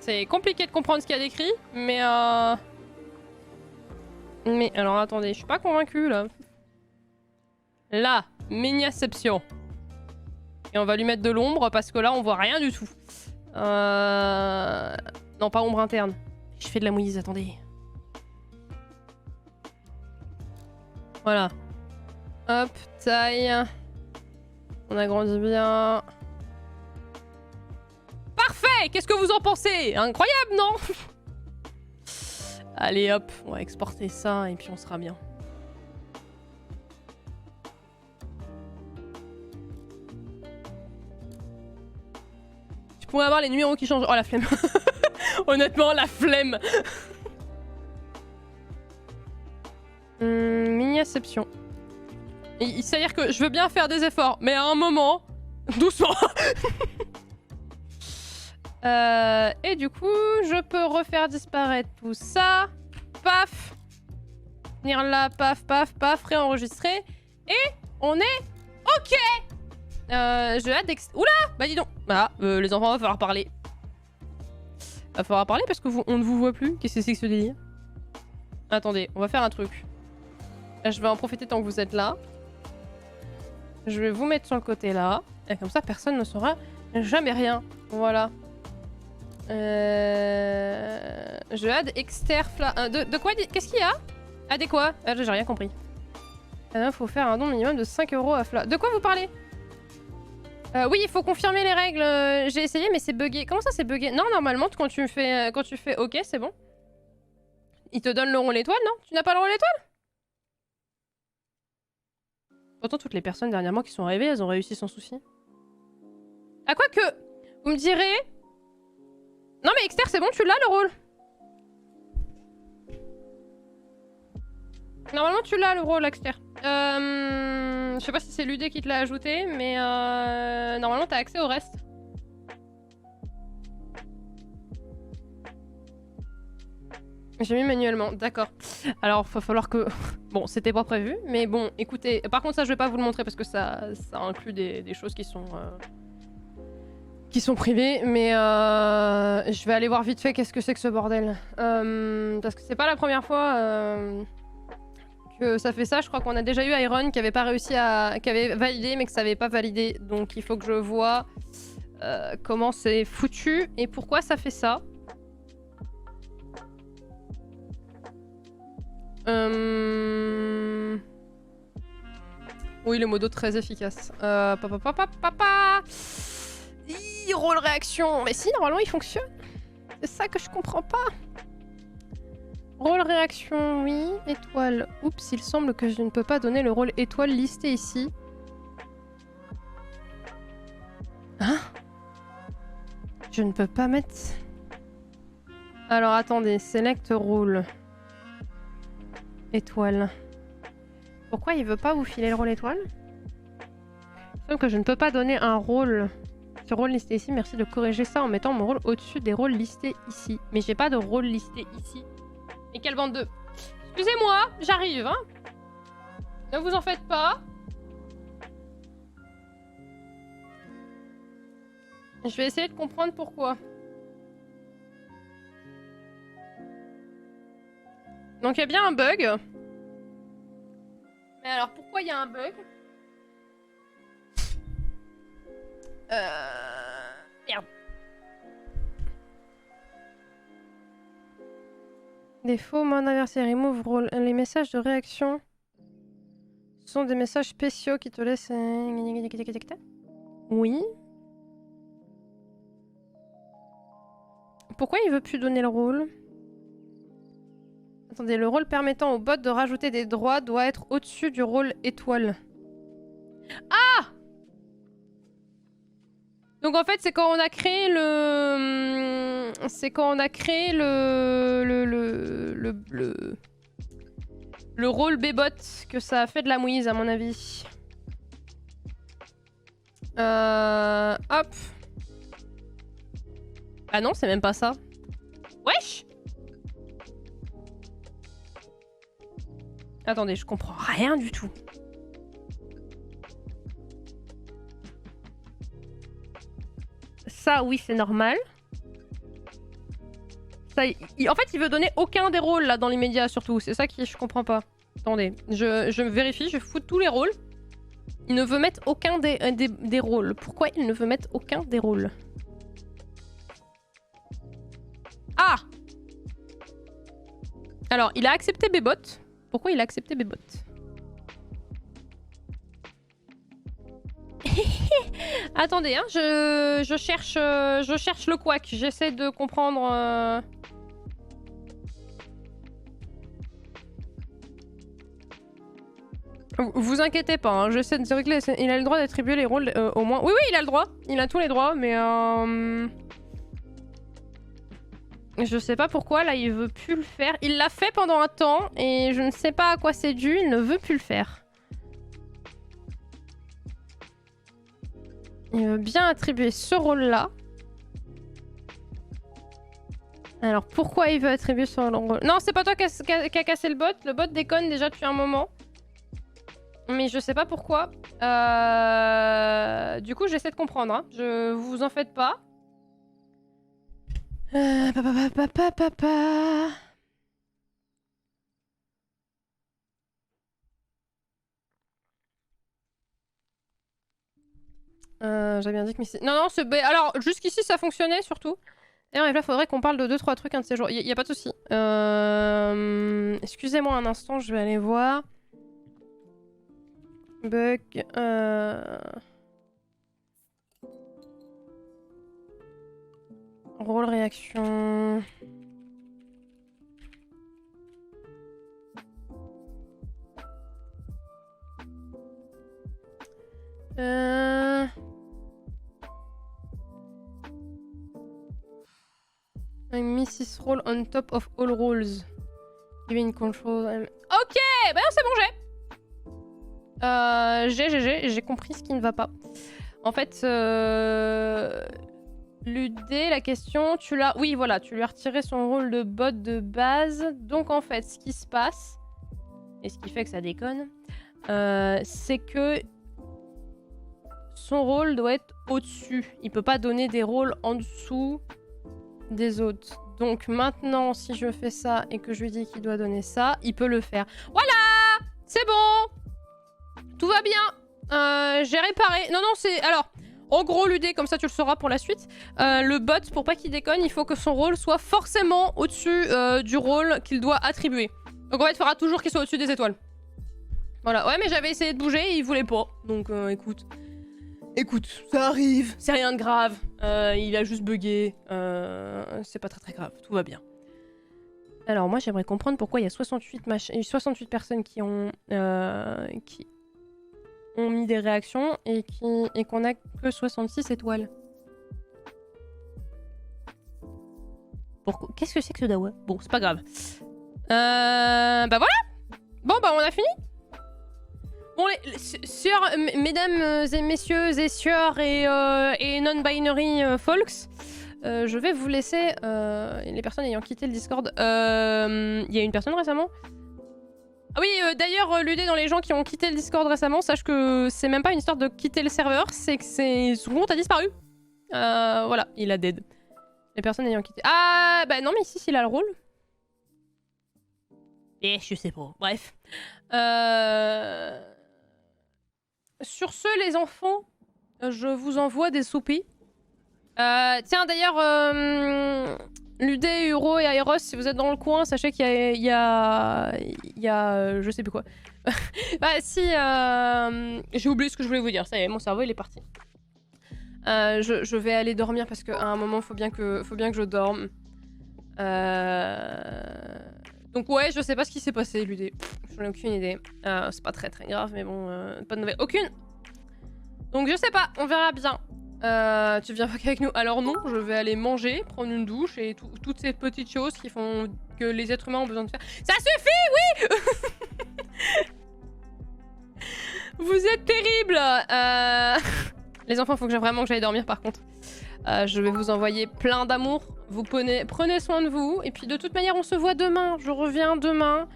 C'est compliqué de comprendre ce qu'il y a d'écrit, mais Mais alors attendez, je suis pas convaincue là. Là, Miniaception. Et on va lui mettre de l'ombre parce que là on voit rien du tout. Non, pas ombre interne. Je fais de la mouise, attendez. Voilà. Hop, taille. On agrandit bien. Parfait! Qu'est-ce que vous en pensez? Incroyable, non? Allez, hop, on va exporter ça et puis on sera bien. Tu pourrais avoir les numéros qui changent. Oh, la flemme. Honnêtement, la flemme. Miniaception. C'est-à-dire que je veux bien faire des efforts, mais à un moment, doucement. Et du coup, je peux refaire disparaître tout ça. Paf. Venir là, paf, paf, paf, réenregistrer. Et on est OK. Je hâte Oula. Bah dis donc. Ah, les enfants, va falloir parler. Va falloir parler parce que on ne vous voit plus. Qu'est-ce que c'est que ce délire? Attendez, on va faire un truc. Là, je vais en profiter tant que vous êtes là. Je vais vous mettre sur le côté là. Et comme ça, personne ne saura jamais rien. Voilà. Je add exterfla... de quoi? Qu'est-ce qu'il y a? Add quoi? J'ai rien compris. Faut faire un don minimum de 5 € à Fla. De quoi vous parlez? Oui, il faut confirmer les règles. J'ai essayé, mais c'est bugué. Comment ça, c'est bugué? Non, normalement, quand tu fais OK, c'est bon. Il te donne le rôle étoile, non? Tu n'as pas le rôle étoile? Pourtant, toutes les personnes dernièrement qui sont arrivées, elles ont réussi sans souci. À quoi que... Vous me direz... Non mais Exter, c'est bon, tu l'as le rôle. Normalement, tu l'as le rôle, Exter. Je sais pas si c'est l'UD qui te l'a ajouté, mais normalement, t'as accès au reste. J'ai mis manuellement, d'accord. Alors, va falloir que... Bon, c'était pas prévu, mais bon, écoutez... Par contre, ça, je vais pas vous le montrer parce que ça inclut des choses qui sont privées, mais je vais aller voir vite fait qu'est-ce que c'est que ce bordel. Parce que c'est pas la première fois que ça fait ça. Je crois qu'on a déjà eu Iron qui avait pas réussi à... qui avait validé, mais que ça avait pas validé. Donc, il faut que je vois comment c'est foutu et pourquoi ça fait ça. Oui, le modo très efficace. Rôle réaction. Mais si, normalement, il fonctionne. C'est ça que je comprends pas. Rôle réaction, oui. Étoile. Oups, il semble que je ne peux pas donner le rôle étoile listé ici. Hein? Je ne peux pas mettre... Alors, attendez. Select rôle. Étoile. Pourquoi il veut pas vous filer le rôle étoile? Sauf que je ne peux pas donner un rôle... Ce rôle listé ici, merci de corriger ça en mettant mon rôle au-dessus des rôles listés ici. Mais j'ai pas de rôle listé ici. Et quelle bande de... Excusez-moi, j'arrive, hein. Ne vous en faites pas. Je vais essayer de comprendre pourquoi. Donc il y a bien un bug. Mais alors pourquoi il y a un bug? Merde. Défaut, mode adversaire, remove role. Les messages de réaction sont des messages spéciaux qui te laissent... Oui. Pourquoi il veut plus donner le rôle? Attendez, le rôle permettant au bot de rajouter des droits doit être au-dessus du rôle étoile. Ah! Donc en fait, c'est quand on a créé le... C'est quand on a créé le rôle Bébot que ça a fait de la mouise, à mon avis. Hop. Ah non, c'est même pas ça. Wesh! Attendez, je comprends rien du tout. ça, oui, c'est normal. Ça, en fait, il veut donner aucun des rôles là dans l'immédiat, surtout. C'est ça que je comprends pas. Attendez, je vérifie, je fous tous les rôles. Il ne veut mettre aucun des rôles. Pourquoi il ne veut mettre aucun des rôles? Ah! Alors, il a accepté Bébot. Pourquoi il a accepté Bébot? Attendez, hein, je cherche le couac. J'essaie de comprendre... Vous inquiétez pas, hein, j'essaie de régler. Il a le droit d'attribuer les rôles au moins. Oui, oui, il a le droit. Il a tous les droits, mais je sais pas pourquoi, là, il veut plus le faire. Il l'a fait pendant un temps, et je ne sais pas à quoi c'est dû, il ne veut plus le faire. Il veut bien attribuer ce rôle-là. Alors, pourquoi il veut attribuer ce rôle? Non, c'est pas toi qui a cassé le bot. Le bot déconne déjà depuis un moment. Mais je sais pas pourquoi. Du coup, j'essaie de comprendre. Hein. Vous en faites pas. J'ai bien dit que... Non, non, alors, jusqu'ici, ça fonctionnait, surtout. D'ailleurs, là, faudrait qu'on parle de 2-3 trucs un de ces jours. Y a pas de souci. Excusez-moi un instant, je vais aller voir. Bug... Rôle réaction... I miss this role on top of all roles. Giving control... Ok, bah non, c'est bon, j'ai compris ce qui ne va pas. En fait, l'UD, la question, tu l'as... Oui, voilà, tu lui as retiré son rôle de bot de base. Donc en fait, ce qui se passe, et ce qui fait que ça déconne, c'est que son rôle doit être au-dessus. Il peut pas donner des rôles en dessous des autres. Donc maintenant, si je fais ça et que je lui dis qu'il doit donner ça, il peut le faire. Voilà! C'est bon! Tout va bien. J'ai réparé. Non, non, c'est... Alors, en gros, l'UD, comme ça tu le sauras pour la suite. Le bot, pour pas qu'il déconne, il faut que son rôle soit forcément au-dessus du rôle qu'il doit attribuer. Donc en fait, il faudra toujours qu'il soit au-dessus des étoiles. Voilà. Ouais, mais j'avais essayé de bouger et il voulait pas. Donc écoute. Écoute, ça arrive. C'est rien de grave. Il a juste bugué. C'est pas très très grave. Tout va bien. Alors moi, j'aimerais comprendre pourquoi il y a 68 personnes qui ont mis des réactions et qu'on a que 66 étoiles. Qu'est-ce que c'est que ce dawa? Bon, c'est pas grave. Bah voilà. Bon, bah on a fini. Bon, mesdames et messieurs et sieurs et non-binary folks, je vais vous laisser les personnes ayant quitté le Discord. Il y a une personne récemment. Ah oui, d'ailleurs, l'UD dans les gens qui ont quitté le Discord récemment, sache que c'est même pas une histoire de quitter le serveur, c'est que son compte a disparu. Voilà, il a dead. Les personnes ayant quitté... Ah, bah non, mais ici, il a le rôle. Et je sais pas, bref. Sur ce, les enfants, je vous envoie des soupis. Tiens, d'ailleurs... L'UD, Uro et Aeros, si vous êtes dans le coin, sachez qu'il y a je sais plus quoi. Bah si, j'ai oublié ce que je voulais vous dire, ça y est, mon cerveau il est parti. Je vais aller dormir parce qu'à un moment, faut bien que je dorme. Donc ouais, je sais pas ce qui s'est passé, l'UD. J'en ai aucune idée. C'est pas très très grave, mais bon, pas de nouvelles. Aucune. Donc je sais pas, on verra bien. Tu viens pas avec nous? Alors non, je vais aller manger, prendre une douche et toutes ces petites choses qui font que les êtres humains ont besoin de faire. Ça suffit, oui. Vous êtes terribles. Les enfants, faut que vraiment que j'aille dormir par contre. Je vais vous envoyer plein d'amour. Vous prenez soin de vous. Et puis de toute manière, on se voit demain. Je reviens demain.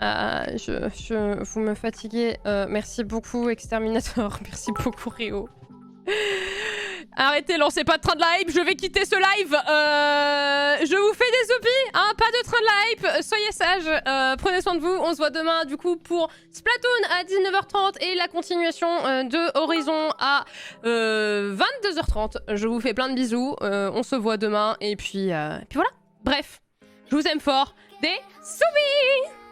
Vous me fatiguez. Merci beaucoup, Exterminator. Merci beaucoup, Rio. Arrêtez, lancez pas de train de la hype, je vais quitter ce live. Je vous fais des zoopies, hein, pas de train de la hype, soyez sages, prenez soin de vous. On se voit demain du coup pour Splatoon à 19h30 et la continuation de Horizon à 22h30. Je vous fais plein de bisous, on se voit demain et puis voilà. Bref, je vous aime fort, des zoopies.